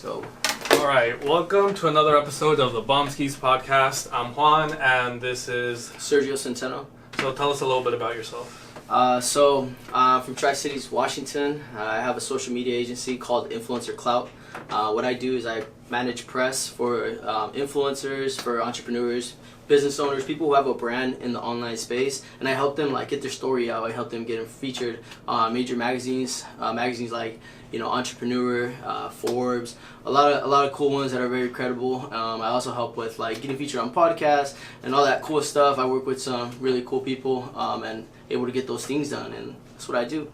Let's go. All right, welcome to another episode of the Bombskeez podcast. I'm Juan, and this is Sergio Centeno. So tell us a little bit about yourself. From Tri-Cities, Washington. I have a social media agency called CLOUT. What I do is I manage press for influencers, for entrepreneurs, business owners, people who have a brand in the online space, and I help them get their story out. I help them get featured on major magazines, like Entrepreneur, Forbes, a lot of cool ones that are very credible. I also help with getting featured on podcasts and all that cool stuff. I work with some really cool people and able to get those things done, and that's what I do.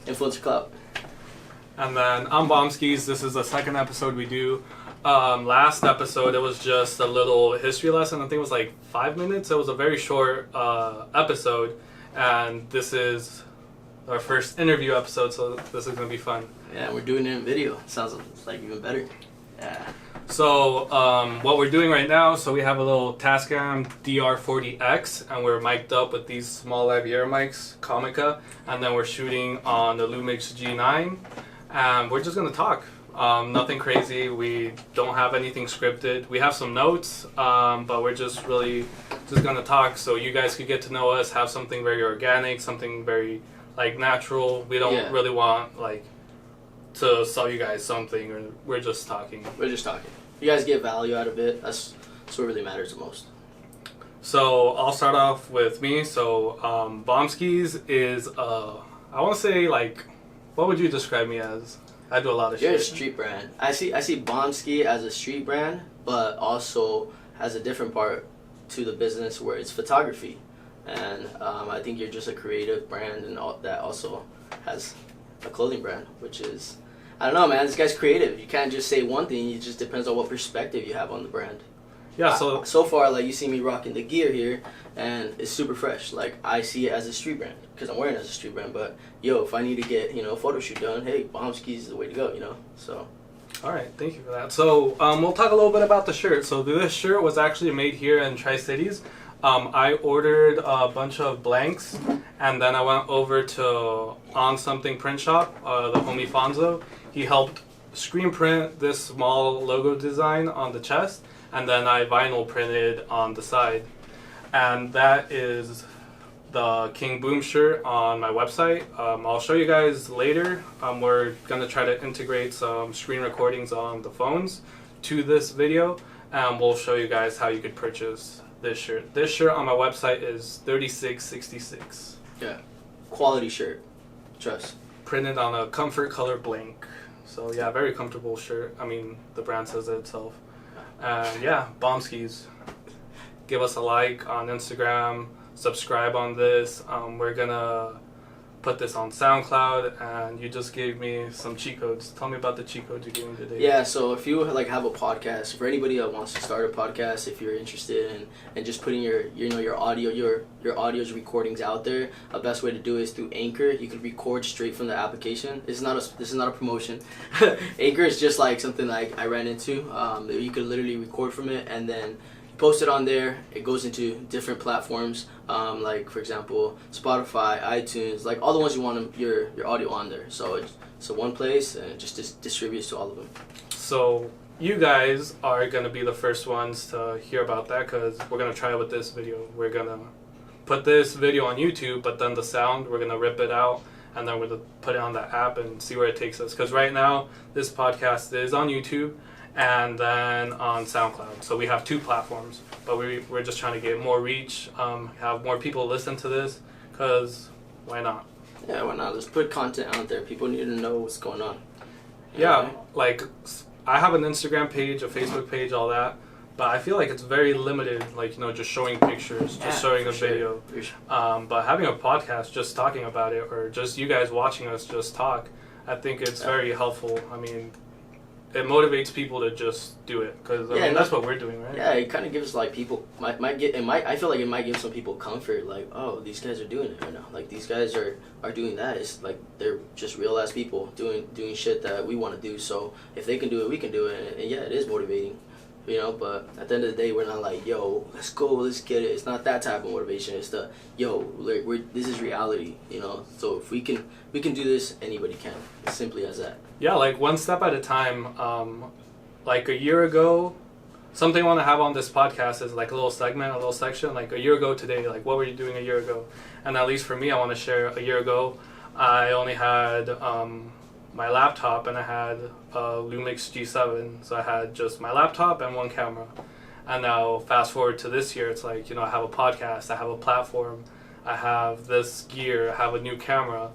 Influencer Clout. And then I'm Bombskeez. This is the second episode we do. Last episode it was just a little history lesson. I think it was like 5 minutes. It was a very short episode, and this is our first interview episode, so this is going to be fun. Yeah, we're doing it in video. Sounds like even better. Yeah. So what we're doing right now, so we have a little Tascam DR40X, and we're mic'd up with these small Laviera mics, Comica, and then we're shooting on the Lumix G9, and we're just going to talk. Nothing crazy. We don't have anything scripted. We have some notes, but we're just going to talk so you guys could get to know us, have something very organic, something very natural. We don't really want to sell you guys something, or we're just talking. We're just talking. You guys get value out of it. That's what really matters the most. So I'll start off with me. So Bombskeez is I want to say what would you describe me as? I do a lot of shit. You're a street brand. I see Bombskeez as a street brand, but also has a different part to the business where it's photography. And I think you're just a creative brand, and that also has a clothing brand, which is, I don't know, man. This guy's creative. You can't just say one thing. It just depends on what perspective you have on the brand. Yeah. So far, you see me rocking the gear here, and it's super fresh. I see it as a street brand because I'm wearing it as a street brand. But if I need to get a photo shoot done, hey, Bombskeez is the way to go. So. All right, thank you for that. So we'll talk a little bit about the shirt. So this shirt was actually made here in Tri-Cities. I ordered a bunch of blanks, and then I went over to On Something Print Shop, the homie Fonzo. He helped screen print this small logo design on the chest, and then I vinyl printed on the side. And that is the King Boom shirt on my website. I'll show you guys later. We're going to try to integrate some screen recordings on the phones to this video, and we'll show you guys how you could purchase this shirt. This shirt on my website is $36.66. Yeah, quality shirt. Trust. Printed on a comfort color blank. So yeah, very comfortable shirt. I mean, the brand says it itself. And yeah, Bombskeez. Give us a like on Instagram. Subscribe on this. We're gonna put this on SoundCloud, and you just gave me some cheat codes. Tell me about the cheat codes you gave me today. Yeah, so if you have a podcast, for anybody that wants to start a podcast, if you're interested in just putting your audio's recordings out there, the best way to do it is through Anchor. You can record straight from the application. This is not a promotion. Anchor is just something I ran into. You could literally record from it and then post it on there. It goes into different platforms, for example, Spotify, iTunes, all the ones you want your audio on there. So it's one place, and it just distributes to all of them. So you guys are going to be the first ones to hear about that, because we're going to try it with this video. We're going to put this video on YouTube, but then the sound, we're going to rip it out, and then we're going to put it on the app and see where it takes us. Because right now, this podcast is on YouTube and then on SoundCloud. So we have two platforms, but we're just trying to get more reach, have more people listen to this, because why not? Yeah, why not? Let's put content out there. People need to know what's going on. Yeah, I have an Instagram page, a Facebook page, all that, but I feel it's very limited, just showing pictures, just showing a video. Sure. But having a podcast, just talking about it, or just you guys watching us just talk, I think it's very helpful. I mean, it motivates people to just do it, because that's what we're doing, right? Yeah, it kind of gives people I feel it might give some people comfort, oh, these guys are doing it right now. These guys are doing that. It's they're just real ass people doing shit that we want to do. So if they can do it, we can do it. And yeah, it is motivating. you know. But at the end of the day, we're not like, yo, let's go, let's get it. It's not that type of motivation. It's the, yo, like this is reality, you know. So if we can do this, anybody can. As simply as that. Yeah, like one step at a time. Like a year ago, something I want to have on this podcast is like a little segment, a little section. Like a year ago today, like what were you doing a year ago? And at least for me, I want to share a year ago. I only had my laptop and I had a Lumix G7. So I had just my laptop and one camera. And now fast forward to this year, it's like, you know, I have a podcast, I have a platform, I have this gear, I have a new camera.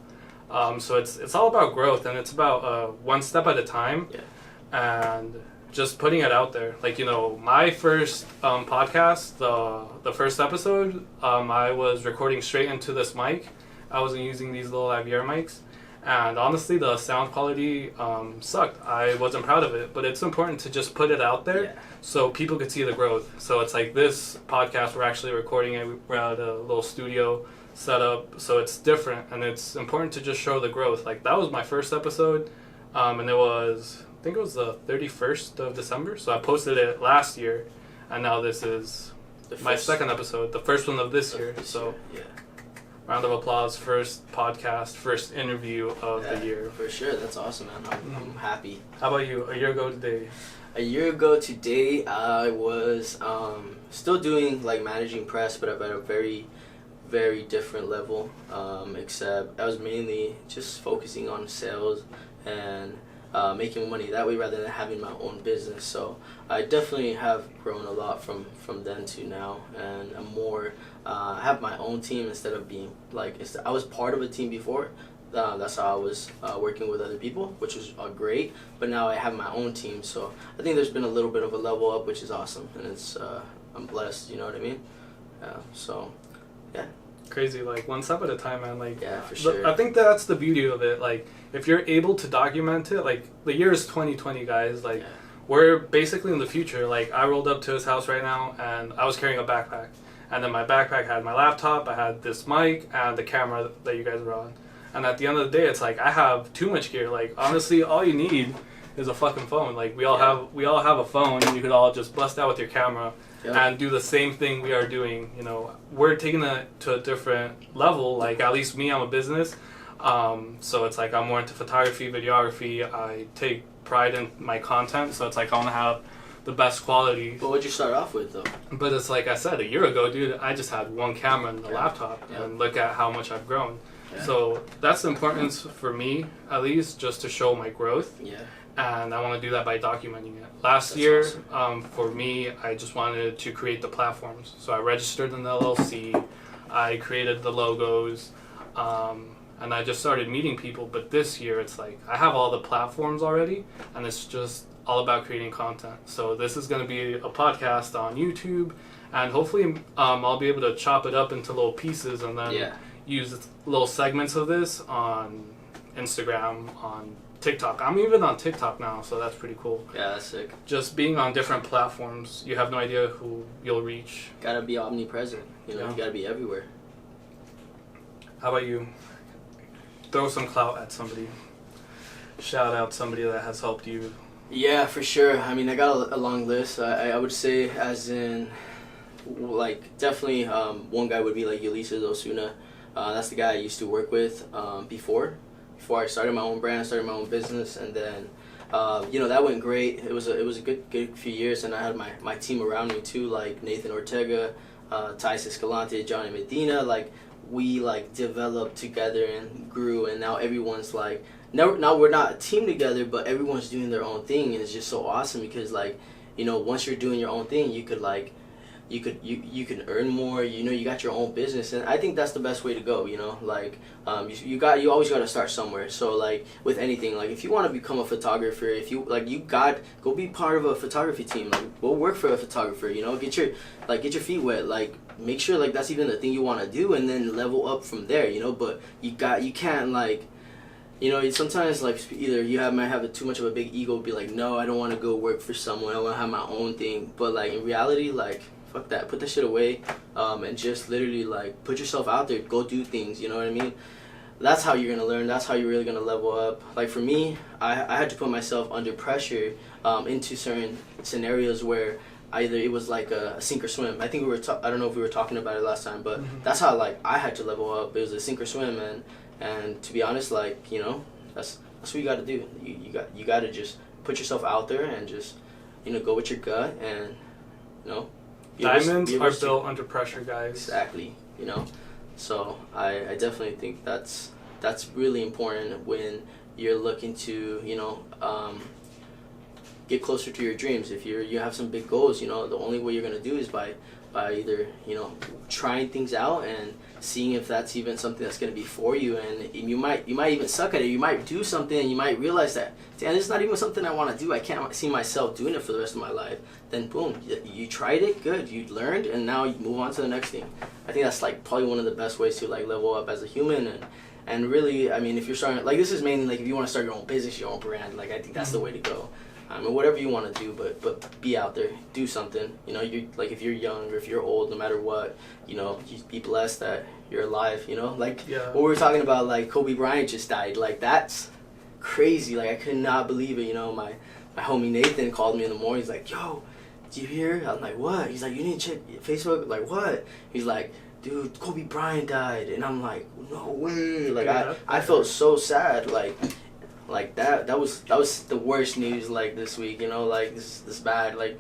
So it's all about growth, and it's about one step at a time. Yeah. And just putting it out there. Like, you know, my first podcast, the first episode, I was recording straight into this mic. I wasn't using these little IVR mics. And honestly, the sound quality sucked. I wasn't proud of it. But it's important to just put it out there so people could see the growth. So it's like this podcast, we're actually recording it. We're at a little studio setup. So it's different. And it's important to just show the growth. Like, that was my first episode. And it was, I think it was the 31st of December. So I posted it last year. And now this is my second episode, the first one of this year. So yeah. Round of applause, first podcast, first interview of the year. For sure, that's awesome, man. I'm happy. How about you? A year ago today? A year ago today, I was still doing like managing press, but at a very, very different level. Except I was mainly just focusing on sales and making money that way rather than having my own business. So I definitely have grown a lot from then to now, and I'm more I have my own team instead of being like I was part of a team before. That's how I was working with other people, which was great. But now I have my own team, so I think there's been a little bit of a level up, which is awesome, and it's I'm blessed. You know what I mean? So yeah. Crazy, like one step at a time, man. Like, yeah, for sure. I think that's the beauty of it. Like, if you're able to document it, like the year is 2020, guys. Like, we're basically in the future. Like, I rolled up to his house right now, and I was carrying a backpack, and then my backpack had my laptop, I had this mic, and the camera that you guys were on. And at the end of the day, it's like I have too much gear. Like, honestly, all you need is a fucking phone. Like, we all have a phone, and you could all just bust out with your camera. Yep. And do the same thing we are doing. You know, we're taking it to a different level. Like, at least me, I'm a business. So it's like I'm more into photography, videography. I take pride in my content. So it's like I want to have the best quality. But what'd you start off with, though? But it's like I said, a year ago, dude, I just had one camera and a laptop. Yep. And look at how much I've grown. Yeah. So that's the importance for me, at least, just to show my growth. Yeah. And I want to do that by documenting it. Last year, awesome. For me, I just wanted to create the platforms. So I registered an LLC, I created the logos, and I just started meeting people. But this year, it's like I have all the platforms already, and it's just all about creating content. So this is going to be a podcast on YouTube, and hopefully I'll be able to chop it up into little pieces and then use little segments of this on Instagram, on TikTok. I'm even on TikTok now, so that's pretty cool. Yeah, that's sick. Just being on different platforms, you have no idea who you'll reach. Gotta be omnipresent, you know, you gotta be everywhere. How about you? Throw some clout at somebody. Shout out somebody that has helped you. Yeah, for sure. I mean, I got a long list. I would say, as in, like, definitely one guy would be like Ulysses Osuna. That's the guy I used to work with before I started my own brand, started my own business, and then you know, that went great. It was a good few years, and I had my team around me too, like Nathan Ortega, Thais Escalante, Johnny Medina. Like, we like developed together and grew, and now everyone's like, now we're not a team together, but everyone's doing their own thing, and it's just so awesome because, like, you know, once you're doing your own thing, you could like you can earn more. You know, you got your own business, and I think that's the best way to go. You know, like you always got to start somewhere. So like with anything, like if you want to become a photographer, if you like, go be part of a photography team. Like, go work for a photographer. You know, get your feet wet. Like, make sure like that's even the thing you want to do, and then level up from there. You know, but you can't like. You know, sometimes like either you might have too much of a big ego, be like, no, I don't want to go work for someone. I want to have my own thing. But like in reality, like, fuck that. Put that shit away, and just literally like put yourself out there. Go do things. You know what I mean? that's how you're gonna learn. That's how you're really gonna level up. Like for me, I had to put myself under pressure into certain scenarios where either it was like a sink or swim. I think I don't know if we were talking about it last time, but that's how like I had to level up. It was a sink or swim, and to be honest, like that's what you got to do. You got to just put yourself out there and just go with your gut and diamonds are built under pressure, guys. Exactly. So I definitely think that's really important when you're looking to get closer to your dreams. If you have some big goals, the only way you're gonna do is by either trying things out and seeing if that's even something that's gonna be for you. And you might even suck at it. You might do something and you might realize that, damn, this is not even something I want to do. I can't see myself doing it for the rest of my life. Then boom, you tried it, good, you learned, and now you move on to the next thing. I think that's like probably one of the best ways to like level up as a human. And really, I mean, if you're starting, like, this is mainly like if you want to start your own business, your own brand, like I think that's the way to go. I mean, whatever you want to do, but be out there, do something. You like if you're young or if you're old, no matter what, you be blessed that you're alive. Like what we were talking about, like Kobe Bryant just died. Like that's crazy. Like I could not believe it. My homie Nathan called me in the morning. He's like, "Yo, did you hear?" I'm like, "What?" He's like, "You didn't check Facebook?" Like, "What?" He's like, "Dude, Kobe Bryant died," and I'm like, "No way!" Like I felt so sad. Like that was the worst news like this week, like this bad, like,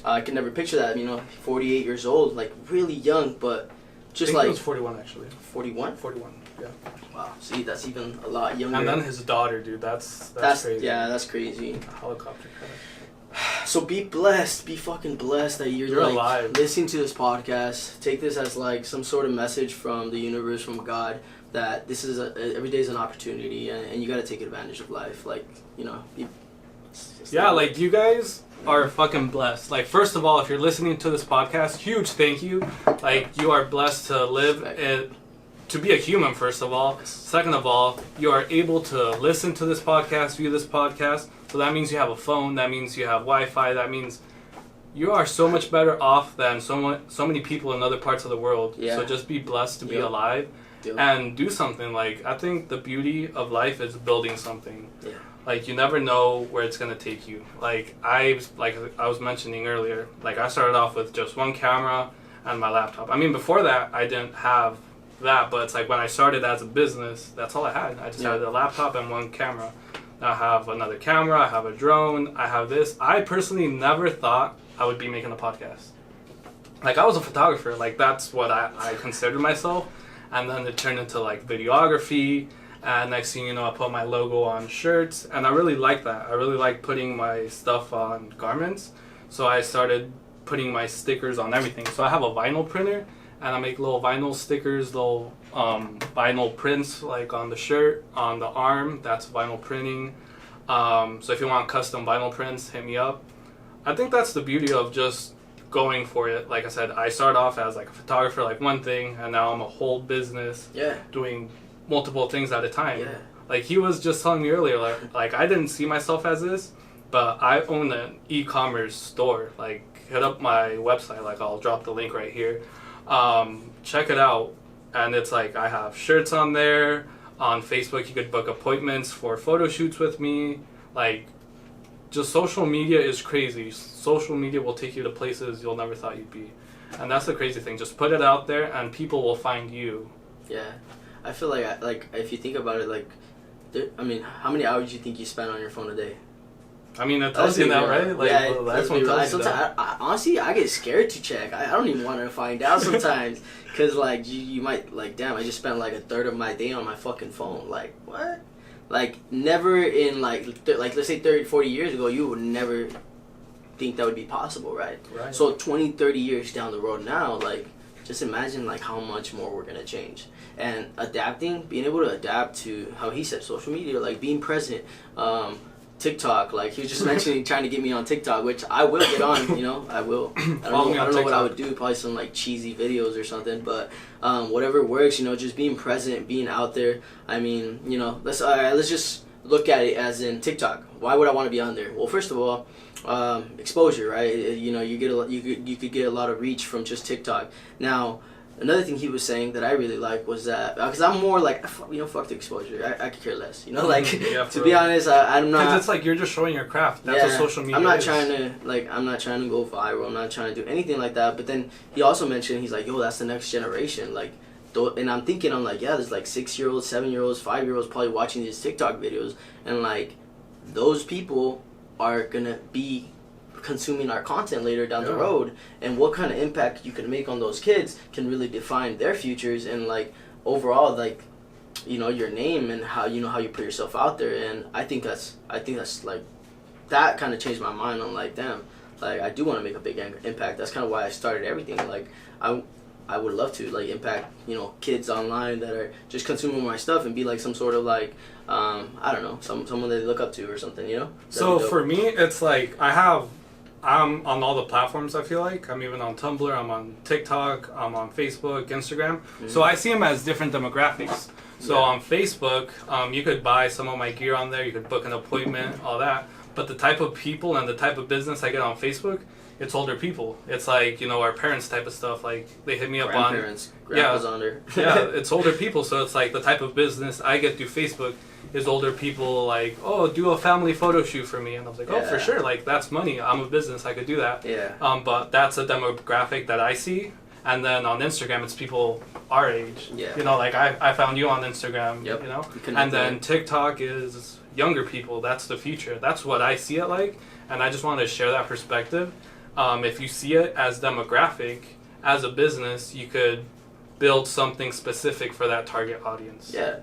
I could never picture that, 48 years old, like really young, but just I think like he was 41 actually. 41? 41, yeah. Wow, see, that's even a lot younger. And then his daughter, dude, that's crazy. Yeah, that's crazy. Helicopter crash. So be blessed, be fucking blessed that you're like alive. Listening to this podcast. Take this as like some sort of message from the universe, from God, that this is every day is an opportunity, and you got to take advantage of life. Like, like you guys are fucking blessed. Like, first of all, if you're listening to this podcast, huge thank you. Like, you are blessed to live and to be a human, first of all. Second of all, you are able to listen to this podcast, view this podcast. So that means you have a phone, that means you have Wi-Fi, that means you are so much better off than so many people in other parts of the world. Yeah. So just be blessed to be alive. And do something. Like, I think the beauty of life is building something. Yeah. Like, you never know where it's gonna take you. Like I was mentioning earlier, like I started off with just one camera and my laptop. I mean, before that I didn't have that, but it's like when I started as a business, that's all I had. I just had a laptop and one camera. Now I have another camera, I have a drone, I have this. I personally never thought I would be making a podcast. Like, I was a photographer, like that's what I considered myself. And then it turned into like videography, and next thing you know, I put my logo on shirts, and I really like that. I really like putting my stuff on garments, so I started putting my stickers on everything. So I have a vinyl printer, and I make little vinyl stickers, little vinyl prints, like on the shirt, on the arm, that's vinyl printing. So if you want custom vinyl prints, hit me up. I think that's the beauty of just going for it. Like I said, I started off as like a photographer, like one thing, and now I'm a whole business doing multiple things at a time. Yeah. Like he was just telling me earlier, like I didn't see myself as this, but I own an e-commerce store. Like, hit up my website, like I'll drop the link right here. Check it out, and it's like I have shirts on there. On Facebook you could book appointments for photo shoots with me. Like, just social media is crazy. Social media will take you to places you'll never thought you'd be. And that's the crazy thing. Just put it out there and people will find you. Yeah. I feel like if you think about it, like, how many hours do you think you spend on your phone a day? I mean, it tells you that, right? Like, yeah, that's what tells you that. Honestly, I get scared to check. I don't even want to find out sometimes. Because, like, you might, like, damn, I just spent, like, a third of my day on my fucking phone. Like, what? Like, never in, like let's say 30, 40 years ago, you would never think that would be possible, right? So 20, 30 years down the road now, like, just imagine, like, how much more we're going to change. And being able to adapt to, how he said, social media, like, being present, TikTok, like, he was just mentioning trying to get me on TikTok, which I will get on, I will. I don't know what I would do, probably some, like, cheesy videos or something, but whatever works, just being present, being out there. I mean, let's just look at it as in TikTok. Why would I want to be on there? Well, first of all, exposure, right? You could get a lot of reach from just TikTok. Now, another thing he was saying that I really like was that, because I'm more like, fuck the exposure. I could care less. Like, to be honest, I'm not. Because it's like you're just showing your craft. That's what social media I'm not is. trying to go viral. I'm not trying to do anything like that. But then he also mentioned, he's like, yo, that's the next generation. Like, and I'm thinking, there's like 6-year-olds, 7-year-olds, 5-year-olds probably watching these TikTok videos, and like, those people are gonna be consuming our content later down the road, and what kind of impact you can make on those kids can really define their futures, and like overall, like, your name and how you put yourself out there. And I think that's like, that kind of changed my mind on like, damn, like I do want to make a big impact. That's kind of why I started everything. Like I would love to like impact kids online that are just consuming my stuff and be like some sort of like I don't know, someone that they look up to or something. So for me, it's like I'm on all the platforms. I feel like I'm even on Tumblr, I'm on TikTok, I'm on Facebook, Instagram. Mm-hmm. So I see them as different demographics. So on Facebook, you could buy some of my gear on there. You could book an appointment, all that. But the type of people and the type of business I get on Facebook, it's older people. It's like, our parents type of stuff. Like, they hit me up on... Grandpa's on there. It's older people. So it's like the type of business I get through Facebook is older people like, oh, do a family photo shoot for me. And I was like, oh, for sure. Like, that's money. I'm a business. I could do that. Yeah. But that's a demographic that I see. And then on Instagram, it's people our age. Yeah. Like I found you on Instagram, Yep. And then TikTok is younger people. That's the future. That's what I see it like. And I just wanted to share that perspective. If you see it as demographic, as a business, you could build something specific for that target audience. Yeah.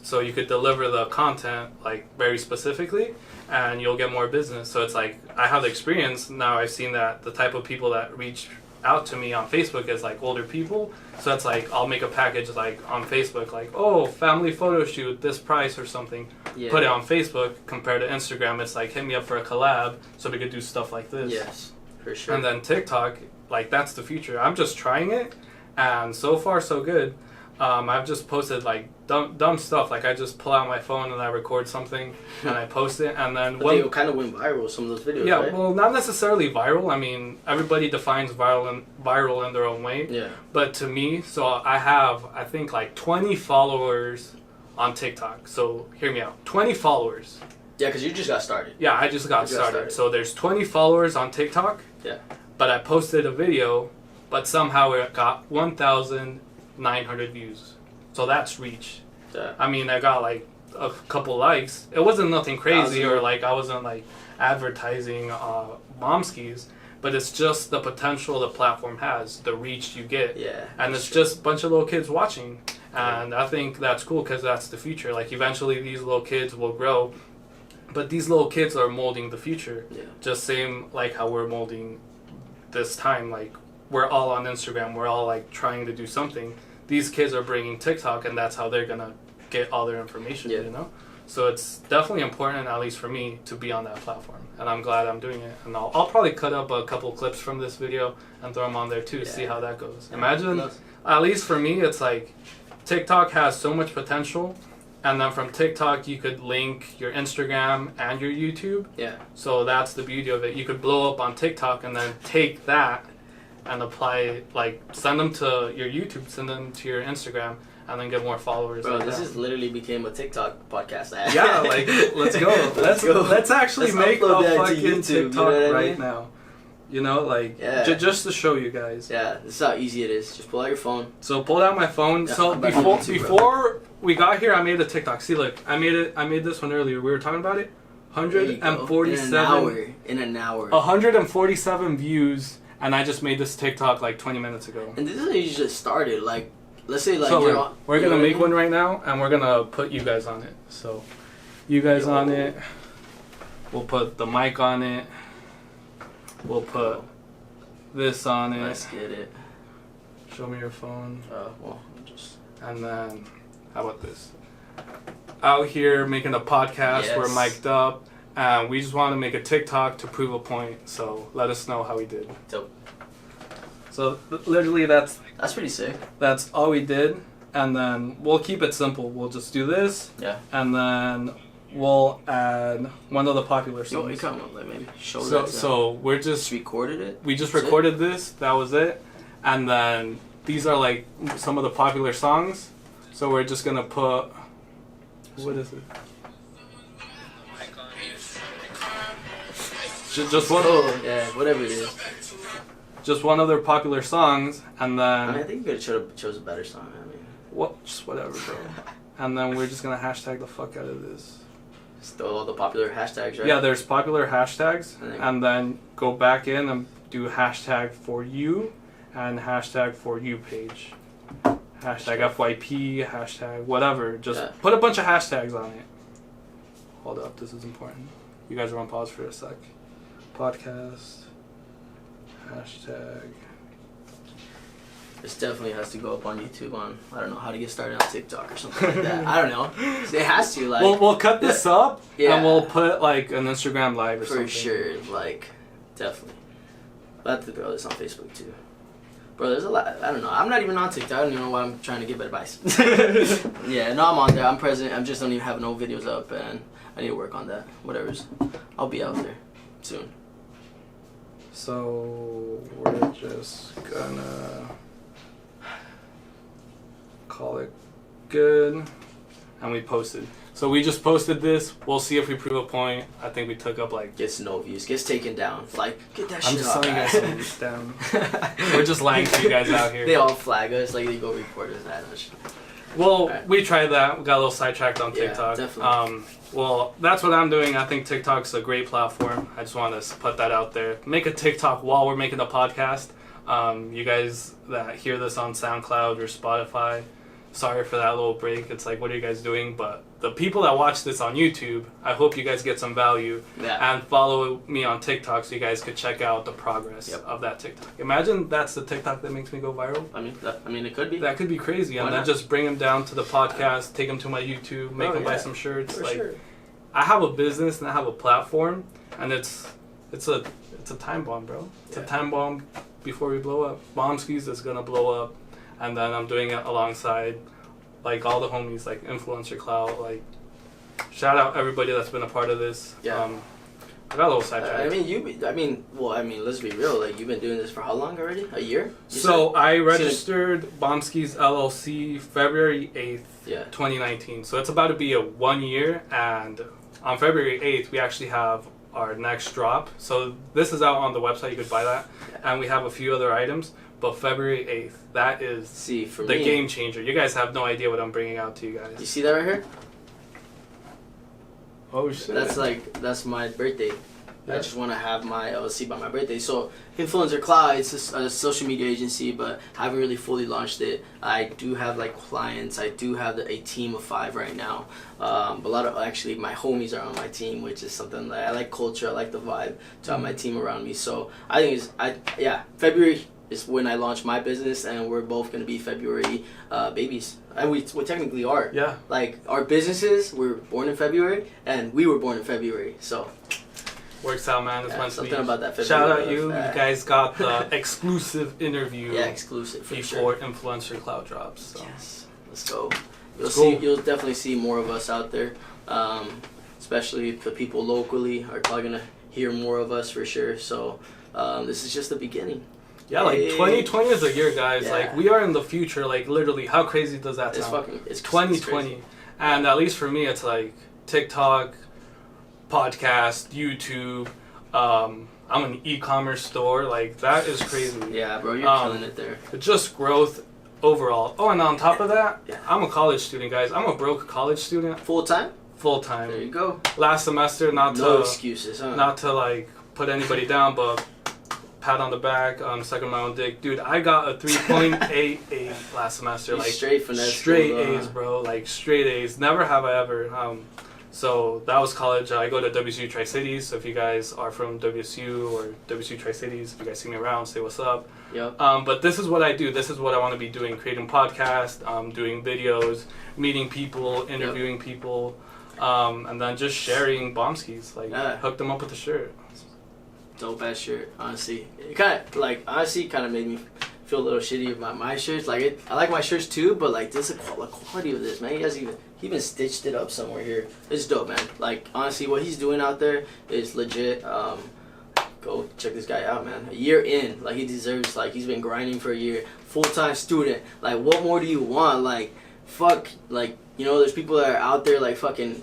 So you could deliver the content like very specifically, and you'll get more business. So it's like, I have the experience now. I've seen that the type of people that reach out to me on Facebook is like older people. So it's like, I'll make a package like on Facebook, like, oh, family photo shoot, this price or something. Yeah. Put it on Facebook. Compared to Instagram, it's like, hit me up for a collab so we could do stuff like this. Yes, for sure. And then TikTok, like, that's the future. I'm just trying it, and so far so good. I've just posted like dumb stuff. Like, I just pull out my phone and I record something and I post it, and then they kind of went viral, some of those videos. Yeah, right? well, not necessarily viral. I mean, everybody defines viral in their own way. Yeah. But to me, so I have, I think, like 20 followers on TikTok. So hear me out. 20 followers. Yeah, because you just got started. Yeah, I just got started. So there's 20 followers on TikTok. Yeah. But I posted a video, but somehow it got 1,900 views. So that's reach. Yeah. I mean, I got like a couple likes. It wasn't nothing crazy, or like I wasn't like advertising Bombskeez, but it's just the potential the platform has, the reach you get. Yeah. And it's just a bunch of little kids watching. And I think that's cool because that's the future. Like, eventually these little kids will grow, but these little kids are molding the future. Yeah. Just same like how we're molding this time. Like, we're all on Instagram. We're all like trying to do something. These kids are bringing TikTok, and that's how they're going to get all their information, So it's definitely important, at least for me, to be on that platform. And I'm glad I'm doing it. And I'll probably cut up a couple clips from this video and throw them on there too, see how that goes. Imagine, at least for me, it's like TikTok has so much potential. And then from TikTok, you could link your Instagram and your YouTube. Yeah. So that's the beauty of it. You could blow up on TikTok and then take that and apply, like, send them to your YouTube, send them to your Instagram, and then get more followers. Bro, this has literally became a TicTok podcast. Yeah, like, let's go. Let's actually make a fucking YouTube, TikTok right now. Just to show you guys. Yeah, this is how easy it is. Just pull out your phone. So pulled out my phone. Yeah, so before we got here, I made a TikTok. See, look, I made this one earlier. We were talking about it. 147 in an hour. 147 views. And I just made this TikTok like 20 minutes ago. And this is how you just started. Like, let's say like we're gonna make one right now, and we're gonna put you guys on it. So, you guys on it. We'll put the mic on it. We'll put this on it. Let's get it. Show me your phone. And then, how about this? Out here making a podcast. Yes. We're mic'd up. And we just want to make a TikTok to prove a point, so let us know how we did. Dope. So literally that's pretty sick. That's all we did, and then we'll keep it simple. We'll just do this, and then we'll add one of the popular songs. You come up, like, maybe show that. So we're just recorded it. We just recorded this. That was it, and then these are like some of the popular songs. So we're just gonna put. What is it? Just one. Oh, yeah, whatever it is. Just one of their popular songs, and then. I mean, I think you could have chose a better song. I mean, what? Just whatever, bro. And then we're just gonna hashtag the fuck out of this. Still all the popular hashtags, right? Yeah, there's popular hashtags, I think. and then go back in and do hashtag for you, and hashtag for you page. Hashtag FYP, hashtag whatever. Just put a bunch of hashtags on it. Hold up, this is important. You guys are on pause for a sec. Podcast. Hashtag. This definitely has to go up on YouTube on, I don't know, how to get started on TikTok or something like that. I don't know. It has to, like. We'll cut this up, yeah, and we'll put like an Instagram live or something. For sure, like, definitely. I'll have to throw this on Facebook too. Bro, there's a lot. I don't know. I'm not even on TikTok. I don't even know why I'm trying to give advice. Yeah, no, I'm on there. I'm present. I just don't even have no videos up, and I need to work on that. Whatever's. I'll be out there soon. So we're just gonna call it good, and we posted. So we just posted this. We'll see if we prove a point. I think we took up like. Gets no views. Gets taken down. Like, get that I'm shit just off. telling you guys some views down. We're just lying to you guys out here. They all flag us. Like, they go report us. That much. Well, right. We tried that. We got a little sidetracked on TikTok. Yeah, definitely. Well, that's what I'm doing. I think TikTok's a great platform. I just want to put that out there. Make a TikTok while we're making the podcast. You guys that hear this on SoundCloud or Spotify, sorry for that little break. It's like, what are you guys doing? But the people that watch this on YouTube, I hope you guys get some value. Yeah. And follow me on TikTok so you guys could check out the progress of that TikTok. Imagine that's the TikTok that makes me go viral. I mean, it could be. That could be crazy. And then just bring them down to the podcast, take them to my YouTube, make them buy some shirts. For like, sure. I have a business and I have a platform, and it's a time bomb, bro. It's a time bomb before we blow up. Bombskeez is gonna blow up, and then I'm doing it alongside like all the homies, like Influencer CLOUT. Like, shout out everybody that's been a part of this. Yeah. I got a little sidetracked. I mean, let's be real. Like, you've been doing this for how long already? A year? So I registered Bombskeez LLC February 8th, 2019. So it's about to be a 1 year, and on February 8th we actually have our next drop. So this is out on the website. You could buy that, and we have a few other items. But February 8th, that is the game changer. You guys have no idea what I'm bringing out to you guys. You see that right here? Oh shit. That's my birthday. Yeah. I just want to have my LLC by my birthday. So Influencer CLOUT, it's a social media agency, but I haven't really fully launched it. I do have like clients. I do have a team of 5 right now. A lot of actually my homies are on my team, which is something that I like culture. I like the vibe to have my team around me. So I think February is when I launch my business, and we're both gonna be February babies. And we technically are. Yeah. Like, our businesses were born in February, and we were born in February. So. Works out, man. It's something about that. February shout out you. You guys got the exclusive interview. Yeah, exclusive for before Influencer CLOUT drops. So. Yes, let's go. You'll definitely see more of us out there. Especially the people locally are probably gonna hear more of us for sure. So this is just the beginning. Yeah, like 2020 is a year, guys. Yeah. Like, we are in the future. Like, literally, how crazy does that sound? It's 2020, and at least for me, it's like TikTok, podcast, YouTube. I'm an e-commerce store. Like, that is crazy. Yeah, bro, you're killing it there. Just growth overall. Oh, and on top of that, I'm a college student, guys. I'm a broke college student. Full time. There you go. Last semester, no excuses, huh? Not to like put anybody down, but pat on the back, sucking my own dick. Dude, I got a 3.88 last semester. Like, straight A's, bro. Like, straight A's. Never have I ever. So that was college. I go to WSU Tri-Cities. So if you guys are from WSU or WSU Tri-Cities, if you guys see me around, say what's up. Yep. But this is what I do. This is what I want to be doing. Creating podcasts, doing videos, meeting people, interviewing people, and then just sharing Bombskeez. Like, hook them up with a shirt. Dope ass shirt, honestly. It kind of made me feel a little shitty about my shirts. Like, I like my shirts too, but like, this is the quality of this, man. He even stitched it up somewhere here. It's dope, man. Like, honestly, what he's doing out there is legit. go check this guy out, man. A year in, like he deserves, like he's been grinding for a year, full-time student. Like what more do you want? Like fuck, like you know, there's people that are out there like fucking,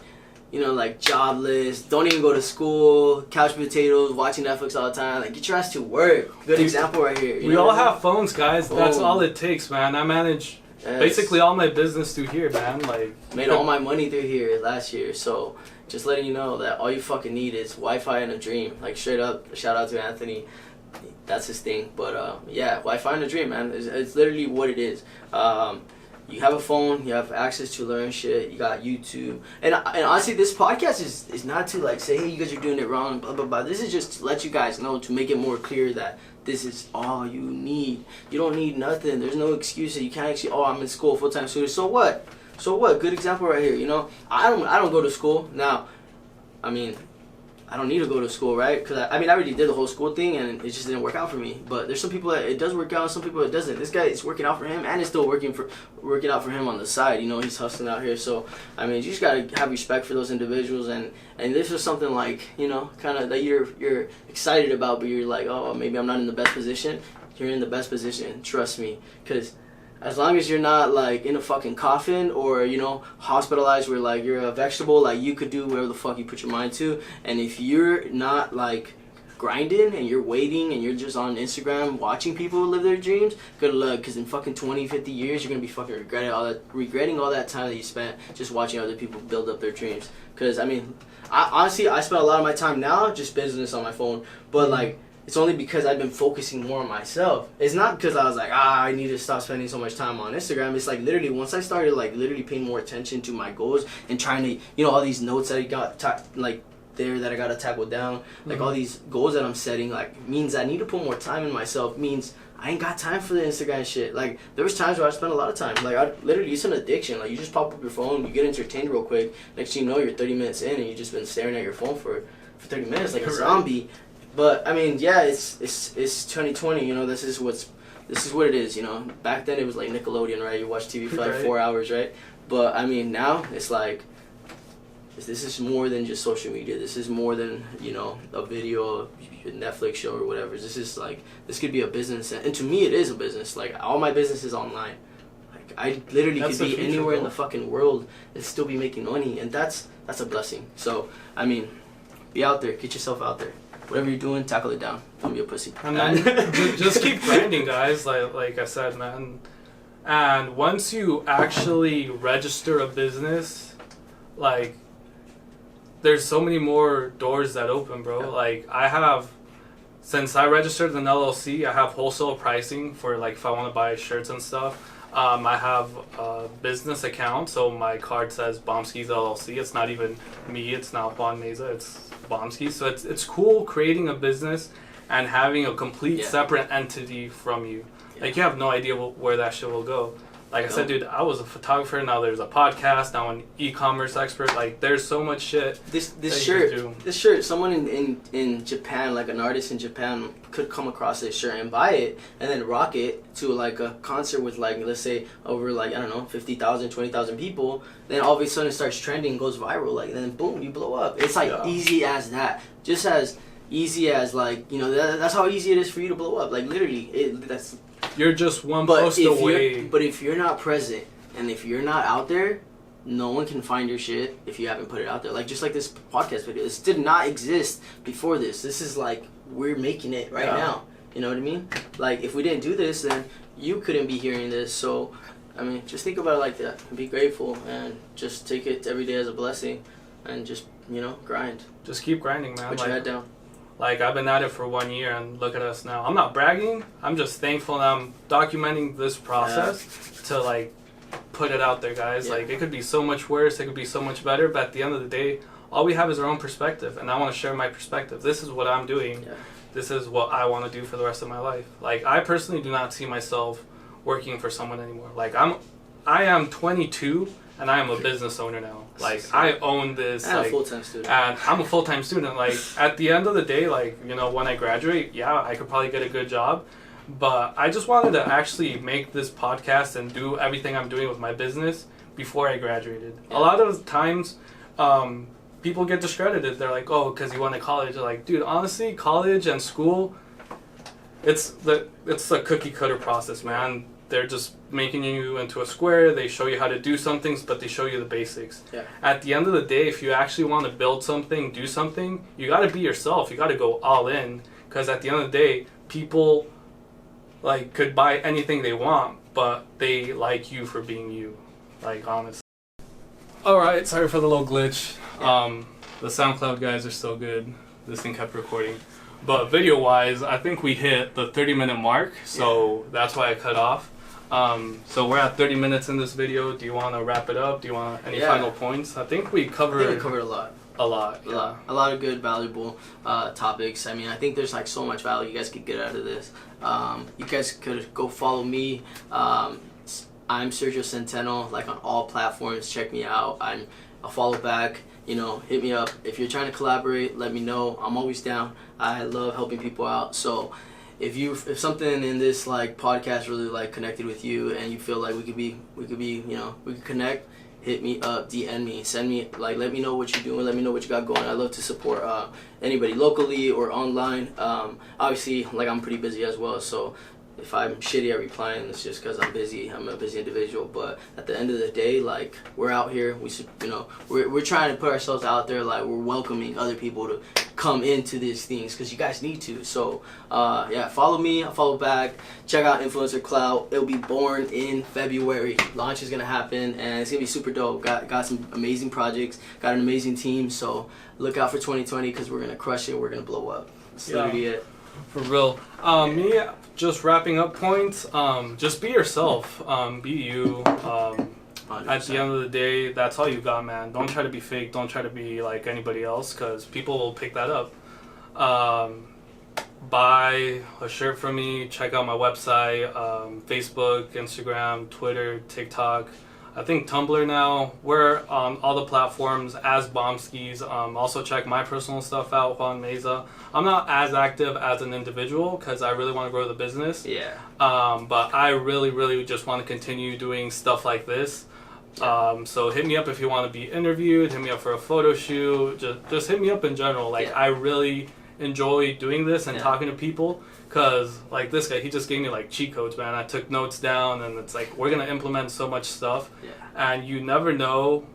you know, like jobless, don't even go to school, couch potatoes, watching Netflix all the time. Like get your ass to work. Good example right here. We all have phones, guys. That's all it takes, man. I manage basically all my business through here, man. Like made all my money through here last year, so just letting you know that all you fucking need is Wi-Fi and a dream. Like straight up, shout out to Anthony, that's his thing. But yeah, Wi-Fi and a dream, man. It's literally what it is. You have a phone, you have access to learn shit, you got YouTube. And honestly, this podcast is not to like say, hey, you guys are doing it wrong, blah, blah, blah. This is just to let you guys know, to make it more clear that this is all you need. You don't need nothing. There's no excuses. You can't actually, oh, I'm in school, full-time student. So what? So what? Good example right here, you know? I don't go to school. Now, I mean, I don't need to go to school, right? Because I already did the whole school thing, and it just didn't work out for me. But there's some people that it does work out, some people it doesn't. This guy is working out for him, and it's still working out for him on the side. You know, he's hustling out here. So I mean, you just gotta have respect for those individuals, and this is something like, you know, kind of that you're excited about, but you're like, oh, maybe I'm not in the best position. You're in the best position, trust me, because as long as you're not like in a fucking coffin or, you know, hospitalized where like you're a vegetable, like you could do whatever the fuck you put your mind to. And if you're not like grinding and you're waiting and you're just on Instagram watching people live their dreams, good luck, because in fucking 20, 50 years you're gonna be fucking regretting all that time that you spent just watching other people build up their dreams. Because I mean, honestly I spend a lot of my time now just business on my phone, but like it's only because I've been focusing more on myself. It's not because I was like, I need to stop spending so much time on Instagram. It's like literally once I started like literally paying more attention to my goals and trying to, you know, all these notes that I got like there that I got to tackle down, like all these goals that I'm setting, like means I need to put more time in myself, means I ain't got time for the Instagram shit. Like there was times where I spent a lot of time. Like I literally, it's an addiction. Like you just pop up your phone, you get entertained real quick. Next thing you know, you're 30 minutes in and you just been staring at your phone for 30 minutes like a zombie. But I mean, yeah, it's 2020. You know, this is what it is. You know, back then it was like Nickelodeon, right? You watch TV for like 4 hours, right? But I mean, now it's like this is more than just social media. This is more than, you know, a video, a Netflix show or whatever. This is like, this could be a business, and to me, it is a business. Like all my business is online. Like I literally could be anywhere in the fucking world and still be making money, and that's a blessing. So I mean, be out there, get yourself out there. Whatever you're doing, tackle it down. Don't be a pussy. And then just keep grinding, guys. Like I said, man. And once you actually register a business, like, there's so many more doors that open, bro. Yeah. Like, since I registered an LLC, I have wholesale pricing for, like, if I want to buy shirts and stuff. I have a business account, so my card says Bombskeez LLC. It's not even me, it's not Juan Meza, it's Bombskeez. So it's cool creating a business and having a complete separate entity from you. Yeah. Like, you have no idea where that shit will go. Like I said, dude, I was a photographer, now there's a podcast, now an e-commerce expert. Like, there's so much shit. This shirt, someone in Japan, like an artist in Japan, could come across this shirt and buy it and then rock it to like a concert with like, let's say over like, I don't know, 50,000, 20,000 people. Then all of a sudden it starts trending, goes viral, like, and then boom, you blow up. It's like easy as that. Just as easy as like, you know, that's how easy it is for you to blow up. Like literally, you're just one post away. But if you're not present and if you're not out there, no one can find your shit if you haven't put it out there. Like just like this podcast video, this did not exist before this. This is like, we're making it right now. You know what I mean? Like if we didn't do this, then you couldn't be hearing this. So I mean, just think about it like that. Be grateful and just take it every day as a blessing, and just, you know, grind. Just keep grinding, man. Put your head down. Like, I've been at it for 1 year, and look at us now. I'm not bragging. I'm just thankful that I'm documenting this process to, like, put it out there, guys. Like, it could be so much worse. It could be so much better. But at the end of the day, all we have is our own perspective. And I want to share my perspective. This is what I'm doing. Yeah. This is what I want to do for the rest of my life. Like, I personally do not see myself working for someone anymore. Like, I am 22, and I am a business owner now. Like, I own this. And like, a full-time student. And I'm a full-time student. Like, at the end of the day, like, you know, when I graduate, I could probably get a good job. But I just wanted to actually make this podcast and do everything I'm doing with my business before I graduated. Yeah. A lot of times, people get discredited. They're like, oh, because you went to college. They're like, dude, honestly, college and school, it's the cookie cutter process, man. They're just making you into a square. They show you how to do some things, but they show you the basics. Yeah. At the end of the day, if you actually want to build something, do something, you got to be yourself. You got to go all in, because at the end of the day, people like could buy anything they want, but they like you for being you. Like, honestly. All right, sorry for the little glitch. The SoundCloud guys are still good. This thing kept recording. But video-wise, I think we hit the 30-minute mark, so that's why I cut off. So we're at 30 minutes in this video. Do you want to wrap it up? Do you want any final points? I think we covered a lot. A lot. A lot of good, valuable topics. I mean, I think there's like so much value you guys could get out of this. You guys could go follow me. I'm Sergio Centeno, like on all platforms. Check me out. I'll follow back. You know, hit me up. If you're trying to collaborate, let me know. I'm always down. I love helping people out. So if something in this like podcast really like connected with you and you feel like we could connect, hit me up, DM me, send me, like, let me know what you're doing, let me know what you got going. I love to support anybody locally or online. Obviously, like, I'm pretty busy as well, so if I'm shitty at replying, it's just because I'm busy. I'm a busy individual. But at the end of the day, like, we're out here. We're trying to put ourselves out there. Like, we're welcoming other people to come into these things because you guys need to. So, follow me. I'll follow back. Check out Influencer CLOUT. It'll be born in February. Launch is gonna happen, and it's gonna be super dope. Got some amazing projects. Got an amazing team. So look out for 2020 because we're gonna crush it. We're gonna blow up. That's literally it. For real. Me, just wrapping up points, just be yourself, be you. At the end of the day, that's all you got, man. Don't try to be fake, don't try to be like anybody else, because people will pick that up. Buy a shirt from me, check out my website, Facebook, Instagram, Twitter, TikTok. I think Tumblr now. We're on all the platforms as Bombskeez. Also check my personal stuff out, Juan Meza. I'm not as active as an individual because I really want to grow the business. Yeah. But I really, really just want to continue doing stuff like this. So hit me up if you want to be interviewed. Hit me up for a photo shoot. Just hit me up in general. Like, I really enjoy doing this and talking to people. Because, like, this guy, he just gave me, like, cheat codes, man. I took notes down, and it's like, we're going to implement so much stuff. Yeah. And you never know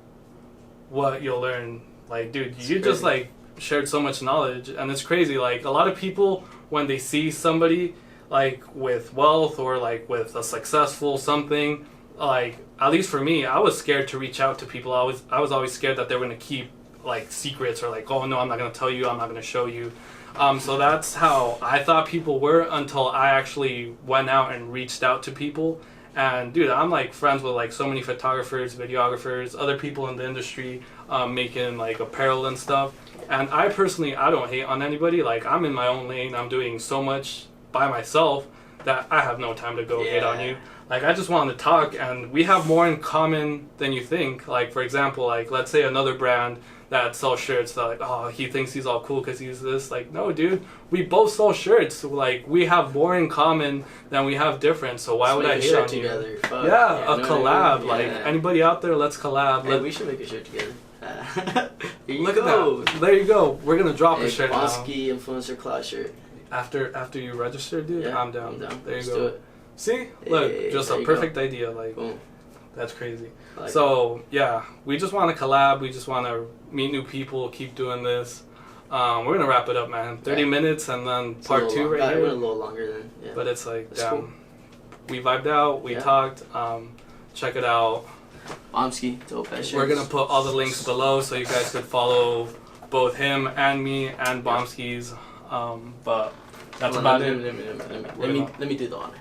what you'll learn. Like, dude, you just, like, shared so much knowledge. And it's crazy. Like, a lot of people, when they see somebody, like, with wealth or, like, with a successful something, like, at least for me, I was scared to reach out to people. I was always scared that they were going to keep, like, secrets or, like, oh, no, I'm not going to tell you. I'm not going to show you. So that's how I thought people were until I actually went out and reached out to people. And dude, I'm like friends with like so many photographers, videographers, other people in the industry making like apparel and stuff. And I personally, I don't hate on anybody. Like, I'm in my own lane. I'm doing so much by myself that I have no time to go hate on you. Like, I just want to talk, and we have more in common than you think. Like, for example, like, let's say another brand that sells shirts that, like, oh, he thinks he's all cool because he's this. Like, no, dude, we both sell shirts. Like, we have more in commmen than we have different, so why would I hate on together. you? Fuck. Yeah, a collab. Yeah. Like, anybody out there, let's collab. Hey, we should make a shirt together. Look at that. There you go. We're going to drop a shirt now. Bombskeez Influencer CLOUT shirt. After you register, dude, yeah, I'm down. There you Let's go. do it. See? Look, just a perfect idea. Like, boom. That's crazy. Like so, yeah, we just want to collab. We just want to meet new people, keep doing this. We're going to wrap it up, man. 30 minutes and then part 2 right here. We're a little longer than, But it's like, that's cool. We vibed out. We talked. Check it out. Bombskeez, dope ass shirts. We're going to put all the links below so you guys could follow both him and me and Bombskeez. But that's about it. Let me do the honor.